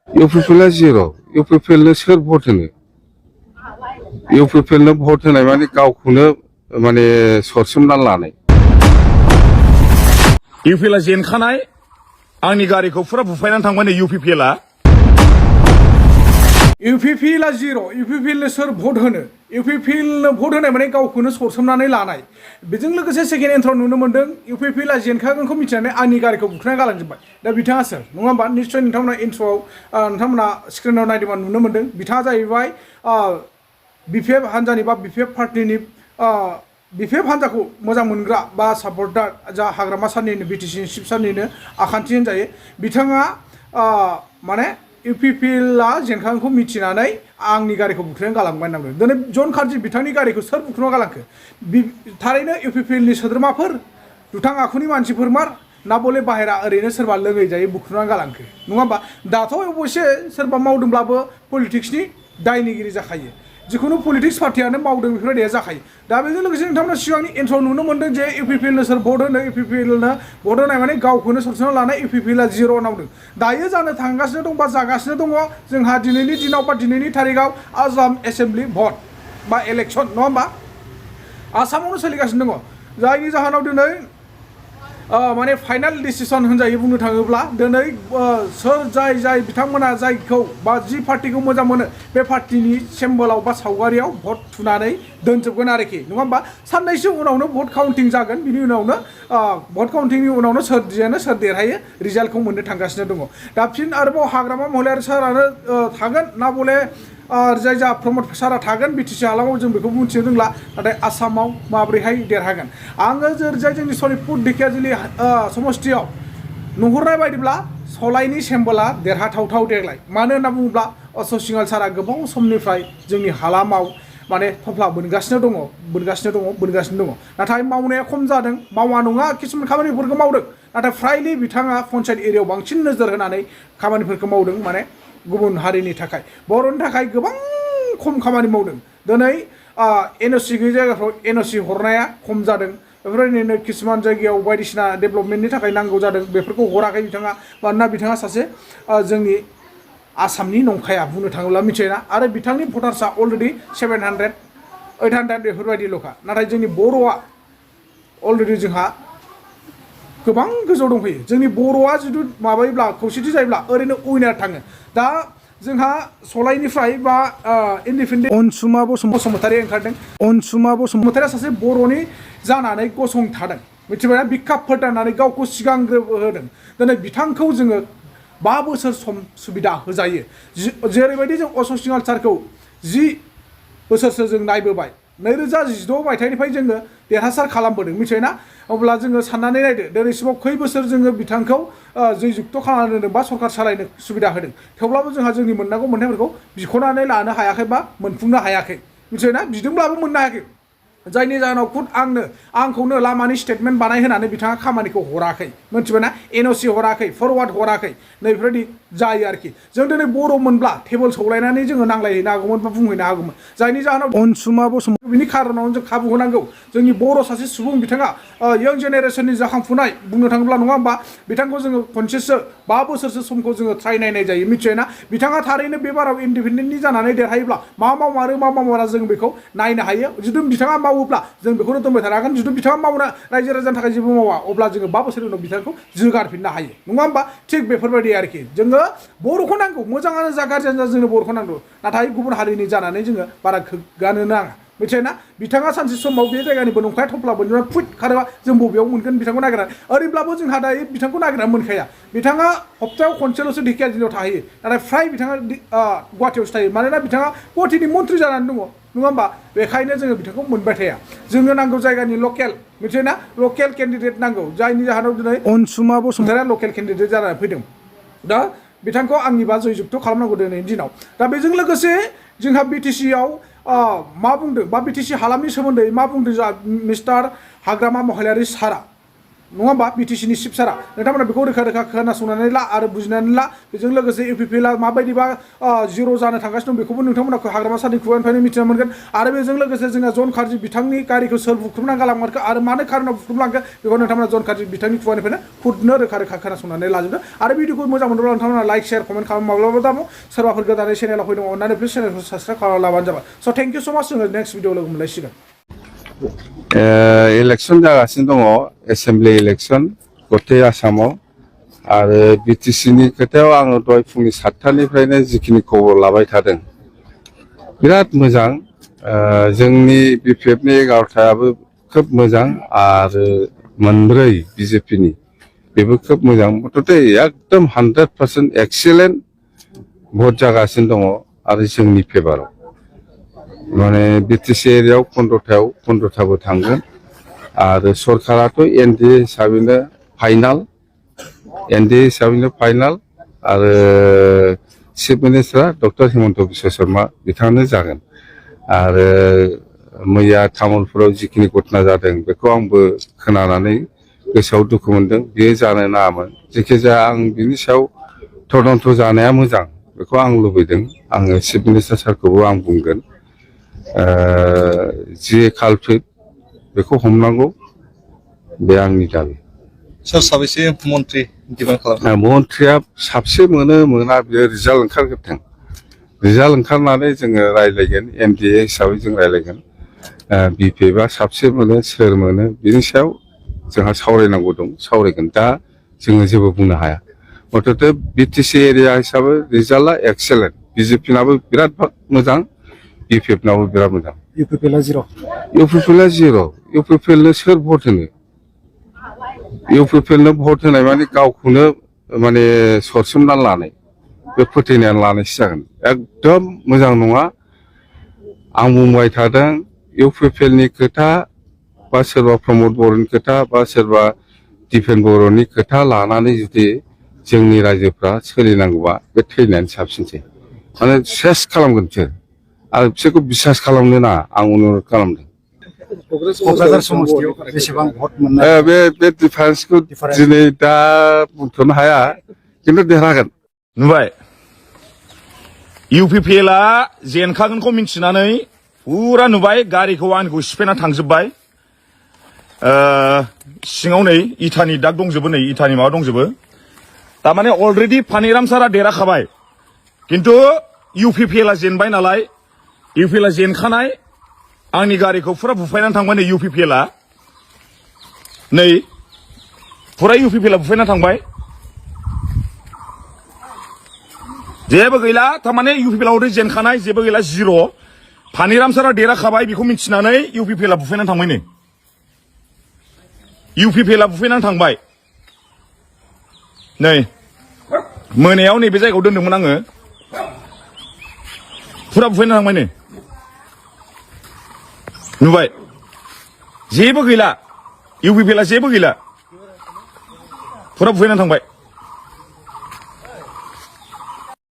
UPPL zero UPPL सोर भट होनो UPPL भट होनाय माने गावखौनो माने सरसोमना लानाय UPPL जेनखानाय आंनि गारिखौ फुरा बुफायनानै थांबाय UPPL zero UPPL सोर भट होनो UPPL भट होनाय माने गावखौनो सरसोमनानै लानाय बेजों लोगोसे सेकेन्ड एन्ट्राव नुनो मोन्दों UPPL जेनखागोनखौ मिथिनानै आंनि गारिखौ बुख्रायना गालांजोब्बाय दा बिथाङा सोर नङा होमबा निश्चय नोंथांमोना इन्ट्रआव नोंथांमोना स्क्रिनाव नायदोंबा नुनो मोन्दों बिथाङा जाहैबाय BPF हान्जानि बा BPF पार्टिनि BPF हान्जाखौ मोजां मोनग्रा बा सापर्टार जा हाग्रामा सारनिनो BTC चिफ सारनिनो आखान्थि होनजायो बिथाङा माने UPPL जेनखागोनखौ मिथिनानै आंनि गारिखौ बुख्रायना गालांबाय होनना बुंदों दिनै जन खार्जि बिथांनि गारिखौ सोर बुख्रायना गालांखो थारैनो UPPL सोद्रोमाफोर दुथां आखुनि मानसिफोर मार ना बले बाहेरा ओरैनो सोरबा लोङै जायै बुख्रुना गालांखो नङा होमबा दाथ' अबयसे सोरबा मावदोंब्लाबो पलिटिक्सनि दायनिगिरि जाखायो जिखुनु पलिटिक्स पार्टियानो मावदों बेफोरबायदिया जाखायो दा बेजों लोगोसे नोंथांमोना सिगांनि एन्ट्रआव नुनो मोन्दों जे UPPL सोर भट होनो UPPL भट होनाय माने गावखौनो सरसोना लानाय UPPL जिर' होनना बुंदों दायो जानो थांगासिनो दं बा जागासिनो दङ जोंहा दिनैनि दिनाव बा दिनैनि थारिखआव आसाम एसेम्बलि भट बा इलेक्सन नङा होमबा आसामावनो सोलिगासिनो दङ जायनि जाहोनाव दिनै माने फाइनाल डिसिसन होनजायो बुंनो थाङोब्ला दिनै सोर जाय बिथांमोना जायखौ बा जि पार्टिखौ मोजां मोनो बे पार्टिनि सिम्बलाव बा सावगारियाव भट थुनानै दोनजोबगोन आरोखि नङा होमबा साननैसो उनावनो भट काउन्टिं जागोन बिनि उनावनो भट काउन्टिंनि उनावनो सोर जेनो सोर देरहायो रिजाल्टखौ मोननो थांगासिनो दङ दा फिन आरोबाव हाग्रामा महिलारि सारानो थागोन ना बले जाय जा प्रमद सारा थागोन BTC हालामाव जों बेखौ मिथिनो रोंला नाथाय आसामाव माबोरैहाय देरहागोन आङो जाय जोंनि सनितपुर ढेकियाजुलि समस्तियाव नुहुरनाय बायदिब्ला सलाइनि सेम्बला देरहाथावथाव देग्लाय मानो होनना बुङोब्ला अशोक सिंहाल सारा गोबाव समनिफ्राय जोंनि हालामाव माने थफ्ला बोनगासिनो दङ नाथाय मावनाया खम जादों मावा नङा किसुमान खामानिफोरखौ मावदों नाथाय फ्रायलि बिथाङा पन्सायत एरियायाव बांसिन नोजोर होनानै खामानिफोरखौ मावदों माने गुबुन हारिनि थाखाय बर'नि थाखाय गोबां खम खामानि मावदों दिनै NOC गैयै जायगाफ्राव NOC हरनाया खम जादों बेफोरबायदिनो किसुमान जायगायाव बायदिसिना डेभेलपमेन्टनि थाखाय नांगौ जादों बेफोरखौ हराखै बिथाङा मानोना बिथाङा सासे जोंनि आसामनि नंखाया बुंनो थाङोब्ला मिथियोना आरो बिथांनि भटार्सआ अलरेडि 700 800 बेफोरबायदिल'खा नाथाय जोंनि बर'आ अलरेडि जोंहा गोबां गोजौ दंफैयो जोंनि बर'आ जुदि माबायोब्ला खौसेथि जायोब्ला ओरैनो उइनार थाङो दा जोंहा सलाइनिफ्राय बा इन्डिपेन्डेन्ट अनसुमा बसुमतारी ओंखारदों अनसुमा बसुमतारीया सासे बर'नि जानानै गसंथादों मिथिबायना बिखा फोथारनानै गावखौ सिगांग्रो होदों दिनै बिथांखौ जोङो 5 बोसोर सम सुबिदा होजायो जेरैबायदि जों अशोक सिंहाल सारखौ 10 बोसोरसो जों नायबोबाय 2016 मायथाइनिफ्राय जोङो देरहासार खालामबोदों मिथिबायना अब्ला जोङो साननानै नायदो दिनैसिमाव खै बोसोर जोङो बिथांखौ जयजुक्त खालामना दोनदों बा सरकार सालायनो सुबिदा होदों थेवब्लाबो जोंहा जोंनि मोननांगौ मोन्थायफोरखौ बिख'नानै लानो हायाखै बा मोनफुंनो हायाखै मिथिबायना बिदोंब्लाबो मोननो हायाखै जायनि जाहोनाव खुद आंखौनो लामानि स्टेटमेन्ट बानायहोनानै बिथाङा खामानिखौ हराखै मिथिबायना NOC हराखै फरवार्ड हराखै नैफोरबायदि जायो आरोखि जों दिनै बर' मोनब्ला टेबोल सौलायनानै जोङो नांलायहैनो हागौमोन बा बुंहैनो हागौमोन जायनि जाहोनाव अनसुमा बसुमतारी बिनि खारनाव जों खाबु होनांगौ जोंनि बर' सासे सुबुं बिथाङा यंग जेनेरेसननि जाखांफुनाय बुंनो थाङोब्ला नङा होमबा बिथांखौ जोङो खनसेसो 5 बोसोरसो समखौ जोङो ट्राइ नायनाय जायो मिथिबायना बिथाङा थारैनो बे बाराव इन्डिपेन्डेन्टनि जानानै देरहायोब्ला मा मावमारो मा मावमारा जों बेखौ नायनो हायो जुदि बिथाङा मावोब्ला जों बेखौनो दोनबाय थानो हागोन जुदि बिथाङा मावनो रायजो राजानि थाखाय जेबो मावा अब्ला जोङो 5 बोसोरनि उनाव बिथांखौ जोगारफिननो हायो नङा होमबा थिग बेफोरबायदि आरोखि जोङो बर'खौ नांगौ मोजाङानो जा गाज्रियानो जा जोंनो बर'खौ नांगौ नाथाय गुबुन हारिनि जानानै जोङो बारा गोग्गानो नाङा मिथिबायना बिथाङा सानसे समाव बे जायगानिबो नंखाया थफ्ला बोनोबा फुट खारोबा जों बबेयाव मोनगोन बिथांखौ नागिरना ओरैब्लाबो जोंहा दायो बिथांखौ नागिरना मोनखाया बिथाङा हप्तायाव खनसेल'सो ढेकियाजुलियाव थाहैयो नाथाय फ्राय बिथाङा गुवाहाटियावसो थायो मानोना बिथाङा गुवाहाटिनि मन्थ्रि जानानै दङ नङा होमबा बेखायनो जोङो बिथांखौ मोनबाय थाया जोंनो नांगौ जायगानि लकेल मिथिबायना लकेल केन्डिडेट नांगौ जायनि जाहोनाव दिनै अनसुमा बसुमतारीया लकेल केन्डिडेट जानानै फैदों दा बिथांखौ आंनिबा जयजुक्त खालामनांगौ दिनैनि दिनाव दा बेजों लोगोसे जोंहा BTC आव मा बुंदों बा BTC हालामनि सोमोन्दै मा बुंदों जा मिस्टार हाग्रामा महिलारि सारा नङा होमबा बिटिसिनि चिफ सारा नोंथांमोना बेखौ रोखा रोखा खोनासंनानै ला आरो बुजिनानै ला बेजों लोगोसे इउपिपिएलआ माबायदिबा जिर' जानो थांगासिनो दं बेखौबो नोंथांमोना हाग्रामा सारनि खुगानिफ्रायनो मिथिनो मोनगोन आरो बेजों लोगोसे जोंहा जन खारजि बिथांनि गारिखौ सोर बुख्रुबना गालांमारखो आरो मानो खारनाव बुख्रुबलांखो बेखौ नोंथांमोना जन खारजि बिथांनि खुगानिफ्रायनो खुदनो रोखा रोखा खोनासंनानै लाजोबदो आरो भिडिअखौ मोजां मोनोब्ला नोंथांमोना लाइक शेयार कमेन्ट खालाम माब्लाबा दामो सोरबाफोर गोदानै चेनेलाव फैदों अननानै प्लिज चेनेलखौ साबसक्राइब खालामना लाबानो जाबाय स' थेंक इउ स' माच जोङो नेक्स्ट भिडिअ लोगो मोनलायसिगोन इलेक्सन जागासिनो दङ एसेम्बलि इलेक्सन गथै आसामाव आरो बिटिसिनि खोथायाव आङो दहाय फुंनि 7टानिफ्रायनो जिखिनि खबर लाबाय थादों बिराद मोजां जोंनि बिपिएफनि 11थायाबो खोब मोजां आरो मोनब्रै बिजेपिनि बेबो खोब मोजां मथथे एकदम 100% एक्सिलेन्ट भट जागासिनो दङ आरो जोंनि फेभाराव माने बिटिसि एरियायाव 15थाबो थांगोन आरो सरकाराथ' एनडिए हिसाबैनो फाइनाल आरो चिफ मिनिस्टारा डक्टर हिमन्त बिश्व शर्मा बिथाङानो जागोन आरो मैया तामुलपुराव जिखिनि घटना जादों बेखौ आंबो खोनानानै गोसोआव दुखु मोनदों बेयो जानो नाङामोन जेखिजाया आं बिनि सायाव तदन्त जानाया मोजां बेखौ आं लुबैदों आङो चिफ मिनिस्टार सारखौबो आं बुंगोन जे कालप्रिट बेखौ हमनांगौ बे आंनि दाबि सोर साबैसे मन्त्रि डिमान्ड खालामो मन्थ्रिया साबसे मोना बियो रिजाल्ट ओंखारग्रोथों रिजाल्ट ओंखारनानै जोङो रायलायगोन एनडिए हिसाबै जों रायलायगोन बिपिएफआ साबसे मोनो सोर मोनो बिनि सायाव जोंहा सावरायनांगौ दं सावरायगोन दा जोङो जेबो बुंनो हाया मथथे बिटिसि एरिया हिसाबै रिजाल्टआ एक्सेलेन्ट बिजेपिनाबो बिराद मोजां बिपिएफनाबो बिराद मोजां इउपिपिएलआ जिर' इउपिपिएलनो सोर भट होनो इउपिपिएलनो भट होनाय माने गावखौनो माने सरसोमनानै लानाय बे फोथायनानै लानायसो जागोन एकदम मोजां नङा आं बुंबाय थादों इउपिपिएलनि खोथा बा सोरबा प्रमद बर'नि खोथा बा सोरबा दिपेन बर'नि खोथा लानानै जुदि जोंनि रायजोफ्रा सोलिनांगौबा बे थैनायानो साबसिनसै माने सेस खालामगोन बिसोर आरो बिसोरखौ बिसास खालामनो नाङा आं अनुरद खालामदों क'क्राझार समस्तियाव बेसेबां भट मोननाय बे डिफारेन्सखौ दिनै दा बुंथ'नो हाया खिन्थु देरहागोन नुबाय इउपिपिएलआ जेनखागोनखौ मिन्थिनानै फुरा नुबाय गारिखौ आंनिखौ सिफायना थांजोबबाय सिङाव नै इटानि दाग दंजोबो नै इटानि माबा दंजोबो तारमाने अलरेडि पानिराम सारा देरहाखाबाय किन्तु इउपिपिएलआ जेनबाय नालाय इउपिपिएलआ जेनखानाय आंनि गारिखौ फुरा बुफायनानै थांबाय नै इउपिपिएलआ नै फुरा इउपिपिएलआ बुफायनानै थांबाय जेबो गैला तारमाने इउपिपिएलआ अलरेडि जेनखानाय जेबो गैला जिर' पानिराम सारा देरहाखाबाय बेखौ मिन्थिनानै इउपिपिएलआ बुफायनानै थांबाय नै इउपिपिएलआ बुफायनानै थांबाय नै मोनायाव नैबे जायगायाव दोनदोंमोन आङो फुरा बुफायनानै थांबाय नै नुबाय जेबो गैला इउपिपिएलआ जेबो गैला फुरा बुफायनानै थांबाय